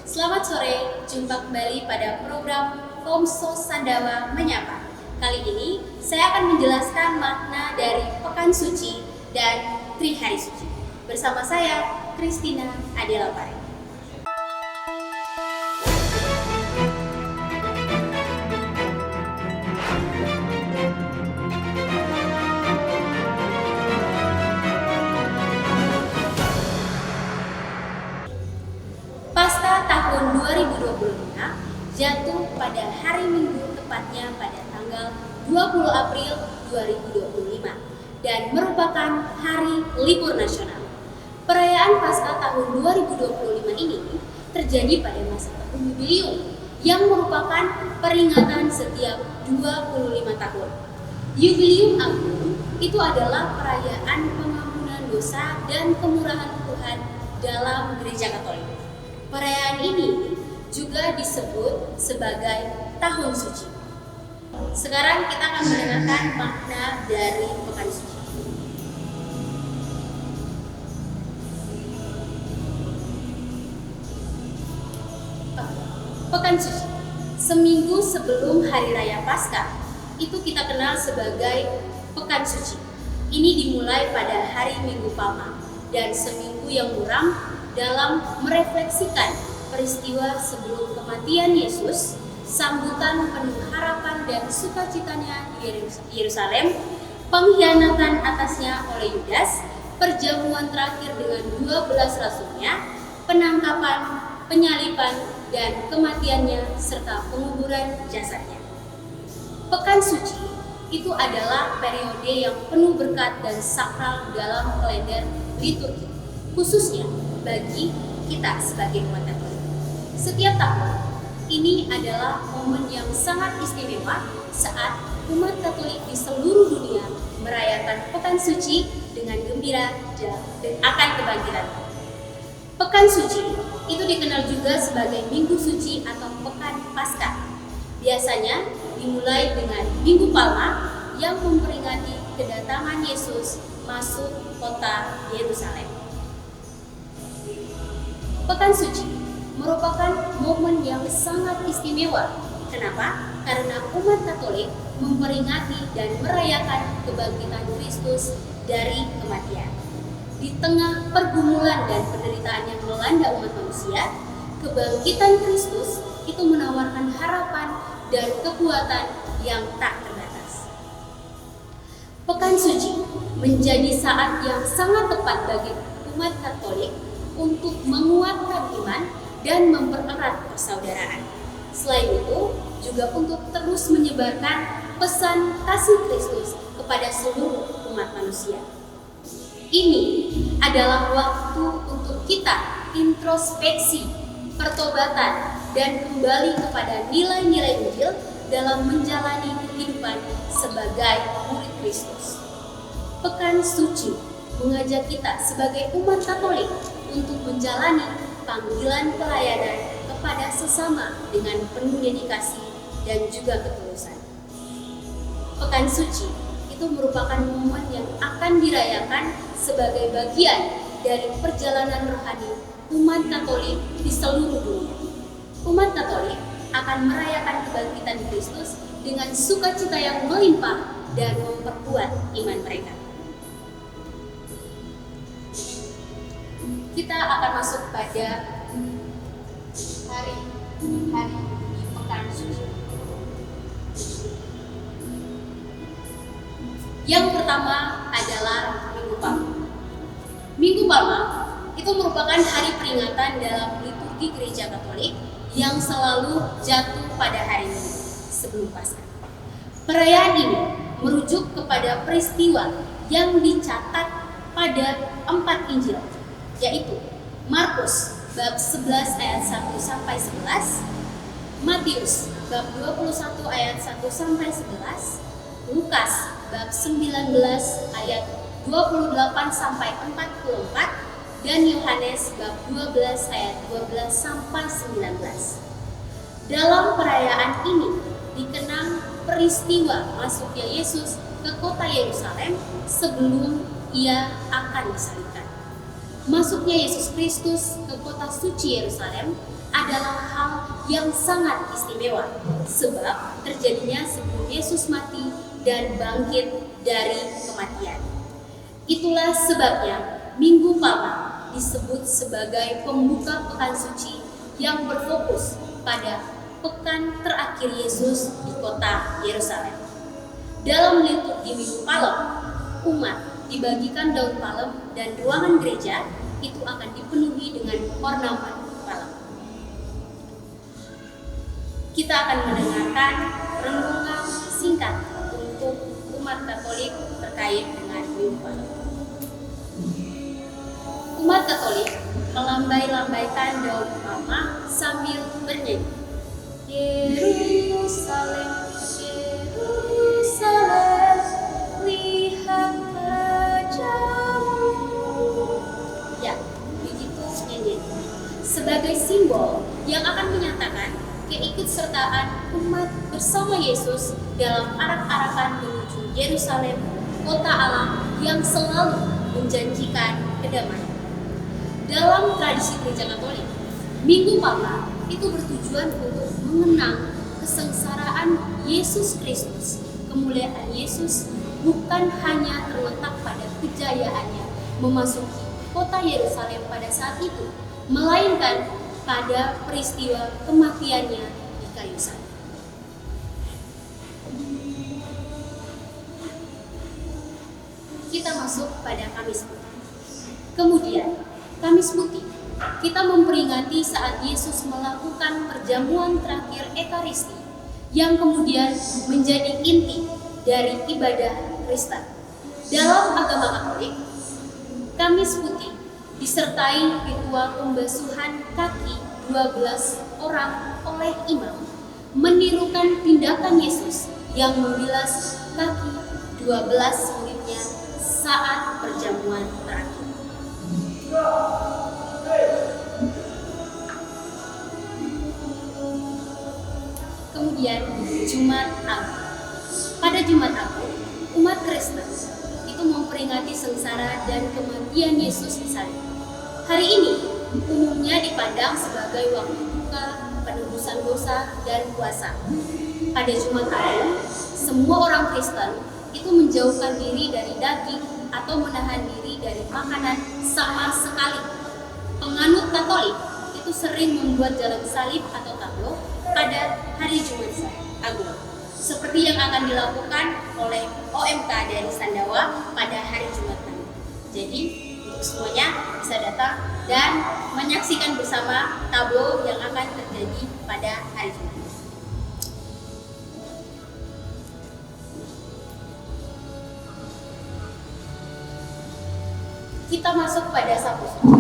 Selamat sore, jumpa kembali pada program Komso Sandawa Menyapa. Kali ini saya akan menjelaskan makna dari Pekan Suci dan Trihari Suci. Bersama saya, Christina Adela Pare. Pasca tahun 2025 jatuh pada hari Minggu, tepatnya pada tanggal 20 April 2025 dan merupakan hari libur nasional. Perayaan Pasca tahun 2025 ini terjadi pada masa tahun jubilium yang merupakan peringatan setiap 25 tahun. Jubilium Agung itu adalah perayaan pengampunan dosa dan kemurahan Tuhan dalam Gereja Katolik. Perayaan ini juga disebut sebagai Tahun Suci. Sekarang kita akan mendengarkan makna dari Pekan Suci. Pekan Suci, seminggu sebelum Hari Raya Paskah, itu kita kenal sebagai Pekan Suci. Ini dimulai pada hari Minggu Palma dan seminggu yang muram dalam merefleksikan peristiwa sebelum kematian Yesus, sambutan penuh harapan dan sukacitanya di Yerusalem, pengkhianatan atasnya oleh Yudas, perjamuan terakhir dengan 12 rasulnya, penangkapan, penyaliban, dan kematiannya serta penguburan jasadnya. Pekan Suci itu adalah periode yang penuh berkat dan sakral dalam kalender liturgi, khususnya bagi kita sebagai umat Katolik. Setiap tahun, ini adalah momen yang sangat istimewa saat umat Katolik di seluruh dunia merayakan Pekan Suci dengan gembira dan akan kebangkitan. Pekan Suci itu dikenal juga sebagai Minggu Suci atau Pekan Paskah. Biasanya dimulai dengan Minggu Palma yang memperingati kedatangan Yesus masuk kota Yerusalem. Pekan Suci merupakan momen yang sangat istimewa. Kenapa? Karena umat Katolik memperingati dan merayakan kebangkitan Kristus dari kematian. Di tengah pergumulan dan penderitaan yang melanda umat manusia, kebangkitan Kristus itu menawarkan harapan dan kekuatan yang tak terbatas. Pekan Suci menjadi saat yang sangat tepat bagi umat Katolik untuk menguatkan iman dan mempererat persaudaraan. Selain itu, juga untuk terus menyebarkan pesan kasih Kristus kepada seluruh umat manusia. Ini adalah waktu untuk kita introspeksi, pertobatan, dan kembali kepada nilai-nilai Injil dalam menjalani kehidupan sebagai murid Kristus. Pekan Suci mengajak kita sebagai umat Katolik untuk menjalani panggilan pelayanan kepada sesama dengan penuh dedikasi dan juga ketulusan. Pekan Suci itu merupakan momen yang akan dirayakan sebagai bagian dari perjalanan rohani umat Katolik di seluruh dunia. Umat Katolik akan merayakan kebangkitan Kristus dengan sukacita yang melimpah dan memperkuat iman mereka. Kita akan masuk pada hari-hari di Pekan Suci. Yang pertama adalah Minggu Palma. Minggu Palma itu merupakan hari peringatan dalam liturgi Gereja Katolik yang selalu jatuh pada hari Minggu sebelum Paskah. Perayaan ini merujuk kepada peristiwa yang dicatat pada 4 Injil, yaitu Markus bab 11 ayat 1 sampai 11, Matius bab 21 ayat 1 sampai 11, Lukas bab 19 ayat 28 sampai 44, dan Yohanes bab 12 ayat 12 sampai 19. Dalam perayaan ini dikenang peristiwa masuknya Yesus ke kota Yerusalem sebelum ia akan disalibkan. Masuknya Yesus Kristus ke kota suci Yerusalem adalah hal yang sangat istimewa, sebab terjadinya sebelum Yesus mati dan bangkit dari kematian. Itulah sebabnya Minggu Palma disebut sebagai pembuka pekan suci yang berfokus pada pekan terakhir Yesus di kota Yerusalem. Dalam liturgi Minggu Palem, umat dibagikan daun palem dan ruangan gereja itu akan dipenuhi dengan ornamen palem. Kita akan mendengarkan renungan singkat untuk umat Katolik terkait dengan Minggu Palem. Umat Katolik melambai-lambaikan daun palma sambil bernyanyi, Yerusalem, Yerusalem, lihat rajamu. Ya, begitu nyanyian. Sebagai simbol yang akan menyatakan keikutsertaan umat bersama Yesus dalam arak-arakan menuju Yerusalem, kota Allah yang selalu menjanjikan kedamaian. Dalam tradisi Gereja Katolik, Minggu Palma itu bertujuan untuk mengenang kesengsaraan Yesus Kristus. Kemuliaan Yesus bukan hanya terletak pada kejayaannya memasuki kota Yerusalem pada saat itu, melainkan pada peristiwa kematiannya di kayu salib. Kita masuk pada Kamis Putih. Kemudian, Kamis Putih, kita memperingati saat Yesus melakukan perjamuan terakhir Ekaristi yang kemudian menjadi inti dari ibadah Kristen. Dalam agama Katolik, Kamis Putih disertai ritual pembasuhan kaki 12 orang oleh imam, menirukan tindakan Yesus yang membilas kaki 12 muridnya saat perjamuan terakhir. Kemudian Jumat Agung. Pada Jumat Agung, umat Kristen itu memperingati sengsara dan kematian Yesus di salib. Hari ini umumnya dipandang sebagai waktu duka, penebusan dosa, dan puasa. Pada Jumat Agung, semua orang Kristen itu menjauhkan diri dari daging atau menahan diri dari makanan sama sekali. Penganut Katolik itu sering membuat jalan salib atau tablo pada hari Jumat Agung, seperti yang akan dilakukan oleh OMK dari Sandawa pada hari Jumat nanti. Jadi untuk semuanya bisa datang dan menyaksikan bersama tablo yang akan terjadi pada hari Jumat. Kita masuk pada Sabtu Suci.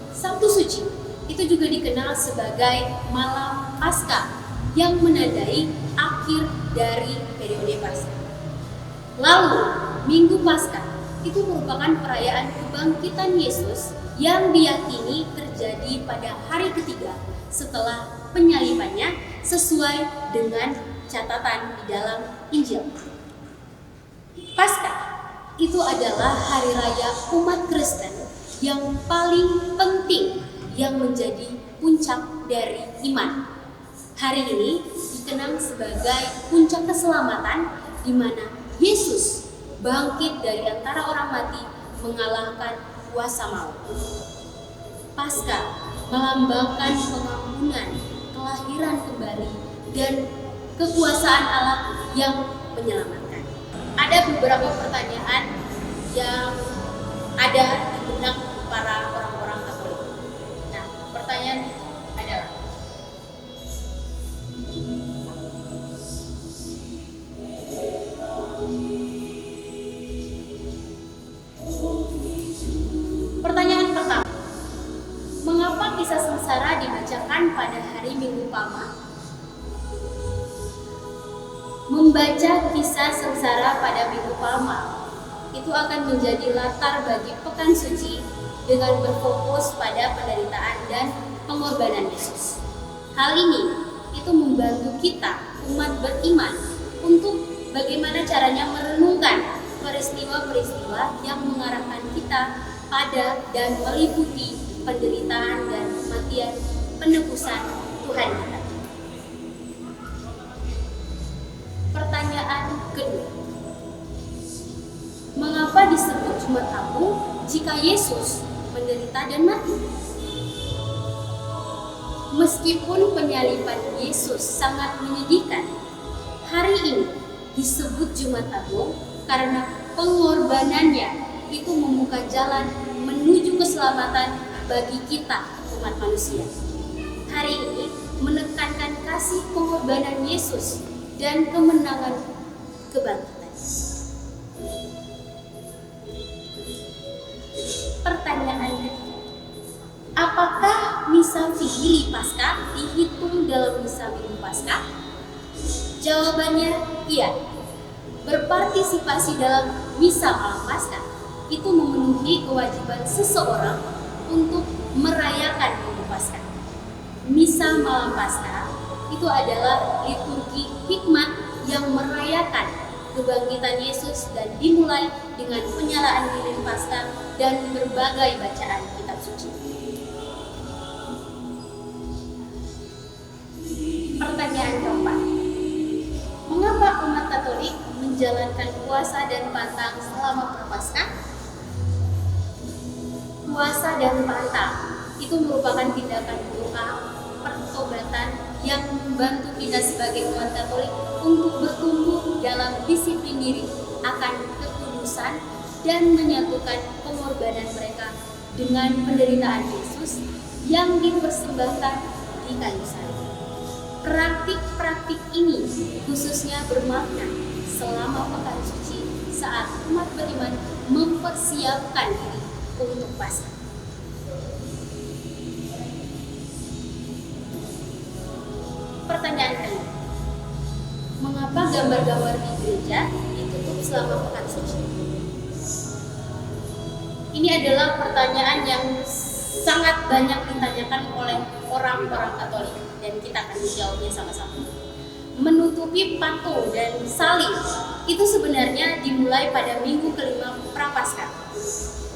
Sabtu Suci itu juga dikenal sebagai malam Paskah yang menandai akhir dari periode Paskah. Lalu, Minggu Paskah itu merupakan perayaan kebangkitan Yesus yang diyakini terjadi pada hari ketiga setelah penyalibannya sesuai dengan catatan di dalam Injil. Paskah itu adalah hari raya umat Kristen yang paling penting yang menjadi puncak dari iman. Hari ini dikenang sebagai puncak keselamatan di mana Yesus bangkit dari antara orang mati mengalahkan kuasa maut. Paskah melambangkan pengampunan, kelahiran kembali, dan kekuasaan Allah yang menyelamatkan. Ada beberapa pertanyaan yang ada di benak para orang-orang Katolik. Nah, pertanyaan adalah, pertanyaan pertama, mengapa kisah sengsara dibacakan pada hari Minggu Palma? Membaca kisah sengsara pada Minggu Palma itu akan menjadi latar bagi pekan suci dengan berfokus pada penderitaan dan pengorbanan Yesus. Hal ini itu membantu kita umat beriman untuk bagaimana caranya merenungkan peristiwa-peristiwa yang mengarahkan kita pada dan meliputi penderitaan dan kematian penebusan Tuhan kita. Pertanyaan kedua, mengapa disebut Jumat Agung jika Yesus menderita dan mati? Meskipun penyaliban Yesus sangat menyedihkan, hari ini disebut Jumat Agung karena pengorbanannya itu membuka jalan menuju keselamatan bagi kita umat manusia. Hari ini menekankan kasih pengorbanan Yesus dan kemenangan kebangkitan. Pertanyaan ketiga, apakah misa Vigili Paskah dihitung dalam misa Minggu Paskah? Jawabannya iya. Berpartisipasi dalam misa malam Paskah itu memenuhi kewajiban seseorang untuk merayakan Minggu Paskah. Misa malam Paskah itu adalah liturgi hikmat yang merayakan kebangkitan Yesus dan dimulai dengan penyalaan lilin Paskah dan berbagai bacaan kitab suci. Pertanyaan keempat, mengapa umat Katolik menjalankan puasa dan pantang selama Prapaskah? Puasa dan pantang itu merupakan tindakan doa pertobatan yang membantu kita sebagai umat Katolik untuk bertumbuh dalam disiplin diri akan kekudusan dan menyatukan pengorbanan mereka dengan penderitaan Yesus yang dipersembahkan di kayu salib. Praktik-praktik ini khususnya bermakna selama pekan suci saat umat beriman mempersiapkan diri untuk Paskah. Pertanyaan kelima, mengapa gambar-gambar di gereja ditutup selama pekan suci? Ini adalah pertanyaan yang sangat banyak ditanyakan oleh orang-orang Katolik dan kita akan menjawabnya sama-sama. Menutupi patung dan salib itu sebenarnya dimulai pada minggu kelima Prapaskah.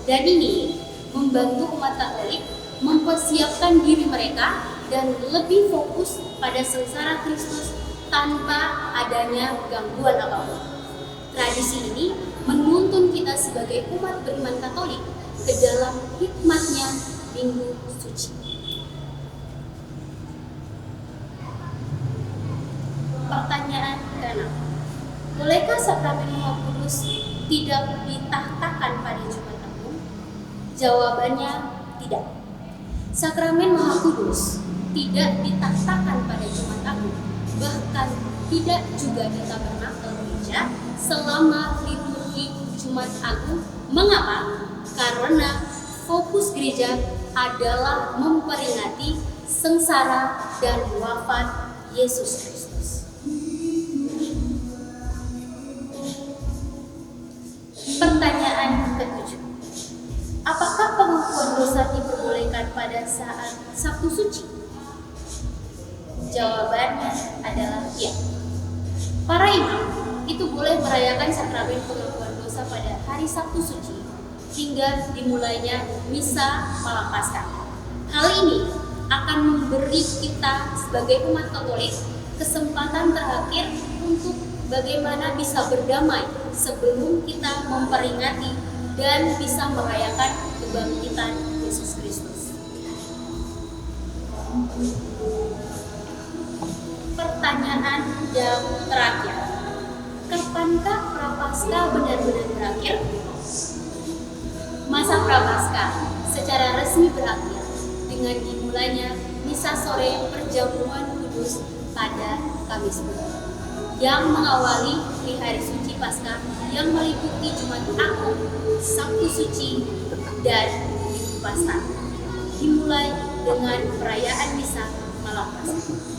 Dan ini membantu umat Katolik mempersiapkan diri mereka dan lebih fokus pada sengsara Kristus tanpa adanya gangguan apapun. Tradisi ini menuntun kita sebagai umat beriman Katolik ke dalam hikmatnya Minggu Suci. Pertanyaan ke-6, bolehkah sakramen Maha Kudus tidak ditahtakan pada Jumat Agung? Jawabannya tidak. Sakramen Maha Kudus tidak ditahtakan pada Jumat Agung, bahkan tidak juga di tabernakel gereja selama liturgi Jumat Agung. Mengapa? Karena fokus gereja adalah memperingati sengsara dan wafat Yesus Kristus. Pertanyaan ke-7, apakah pengakuan dosa diperbolehkan pada saat Sabtu Suci? Jawabannya adalah iya. Para imam itu boleh merayakan sakramen pengakuan dosa pada hari Sabtu Suci hingga dimulainya misa malam Paskah. Hal ini akan memberi kita sebagai umat Katolik kesempatan terakhir untuk bagaimana bisa berdamai sebelum kita memperingati dan bisa merayakan kebangkitan Yesus Kristus. Pertanyaan yang terakhir, kapankah Prapaskah benar-benar berakhir? Masa Prapaskah secara resmi berakhir dengan dimulainya misa sore perjamuan kudus pada Kamis Putih yang mengawali di hari suci Paskah yang meliputi Jumat Agung, Sabtu Suci, dan Minggu Paskah. Dimulai dengan perayaan misa malam Paskah.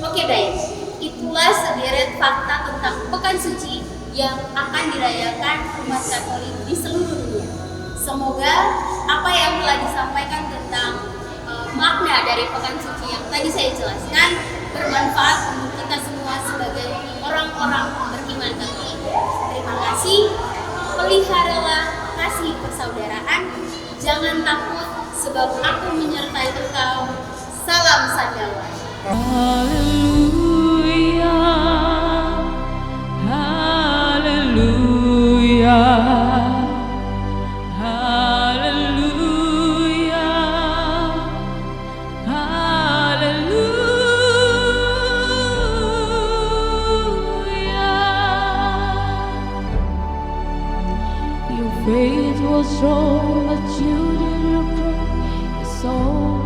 Oke baik, itulah sederet fakta tentang Pekan Suci yang akan dirayakan umat Katolik di seluruh dunia. Semoga apa yang telah disampaikan tentang makna dari Pekan Suci yang tadi saya jelaskan bermanfaat untuk kita semua sebagai orang-orang beriman Katolik. Terima kasih. Peliharalah kasih persaudaraan. Jangan takut, sebab aku menyertai engkau. Salam Sandawan. Haleluya, haleluya, haleluya, haleluya. Your faith was strong, but you didn't break your soul.